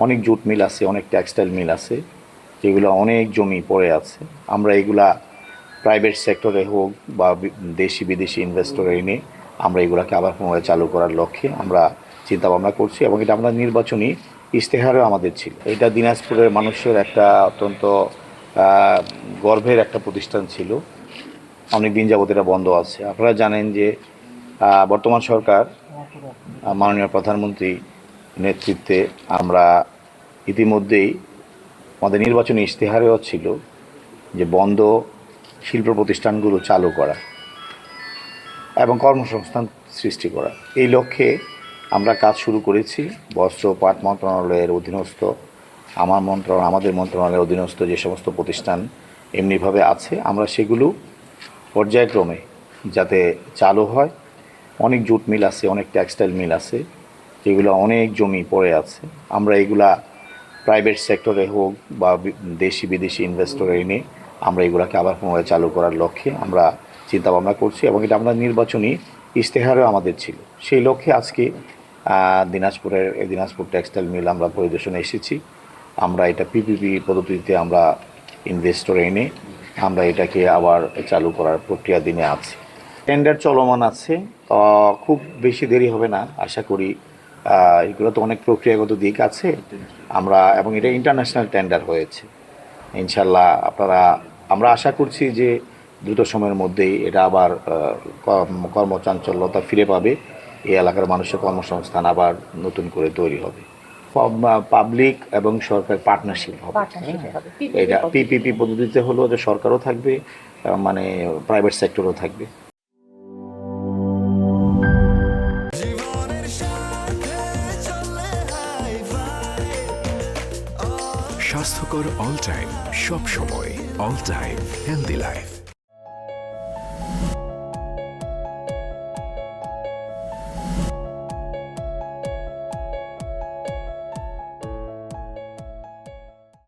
অনেক jute mill আছে, অনেক টেক্সটাইল মিল আছে, যেগুলো অনেক জমি পড়ে আছে। আমরা এগুলা প্রাইভেট সেক্টরে হোক বা দেশি বিদেশি ইনভেস্টর এনে আমরা এগুলাকে আবার পুনরায় চালু করার লক্ষ্যে আমরা চিন্তাভাবনা করছি, এবং এটা আমরা নির্বাচনী ইশতেহারও আমাদের ছিল। এটা দিনাজপুরের মানুষের একটা অত্যন্ত গর্বের একটা প্রতিষ্ঠান ছিল। অনেক দিন যাবত এটা বন্ধ আছে। আপনারা জানেন যে বর্তমান সরকার মাননীয় প্রধানমন্ত্রী নেতৃত্বে আমরা ইতিমধ্যেই আমাদের নির্বাচনী ইশতেহারেও ছিল যে বন্ধ শিল্প প্রতিষ্ঠানগুলো চালু করা এবং কর্মসংস্থান সৃষ্টি করা। এই লক্ষ্যে আমরা কাজ শুরু করেছি। বস্ত্র পাট মন্ত্রণালয়ের অধীনস্থ আমাদের মন্ত্রণালয়ের অধীনস্থ যে সমস্ত প্রতিষ্ঠান এমনিভাবে আছে, আমরা সেগুলো পর্যায়ক্রমে যাতে চালু হয়। অনেক জুট মিল আছে, অনেক টেক্সটাইল মিল আছে, যেগুলো অনেক জমি পড়ে আছে। আমরা এগুলা প্রাইভেট সেক্টরে হোক বা দেশি বিদেশি ইনভেস্টর এনে আমরা এগুলাকে আবার পুনরায় চালু করার লক্ষ্যে আমরা চিন্তাভাবনা করছি, এবং এটা আমরা নির্বাচনী ইশতেহারও আমাদের ছিল। সেই লক্ষ্যে আজকে দিনাজপুর টেক্সটাইল মিল আমরা পরিদর্শনে এসেছি। আমরা এটা পিপিপি পদ্ধতিতে আমরা ইনভেস্টর এনে আমরা এটাকে আবার চালু করার প্রক্রিয়াধীনে আছি। টেন্ডার চলমান আছে, খুব বেশি দেরি হবে না আশা করি। এগুলো তো অনেক প্রক্রিয়াগত দিক আছে এবং এটা ইন্টারন্যাশনাল টেন্ডার হয়েছে। ইনশাল্লাহ আমরা আশা করছি যে দ্রুত সময়ের মধ্যেই এটা আবার কর্মচাঞ্চল্যতা ফিরে পাবে। এই এলাকার মানুষের কর্মসংস্থান আবার নতুন করে তৈরি হবে। পাবলিক এবং সরকার পার্টনারশিপ হবে। এটা পিপিপি পদ্ধতিতে হলো যে সরকারও থাকবে, মানে প্রাইভেট সেক্টরও থাকবে। স্বাস্থ্যকর অল টাইম, সব সময় অল টাইম হেলদি লাইফ।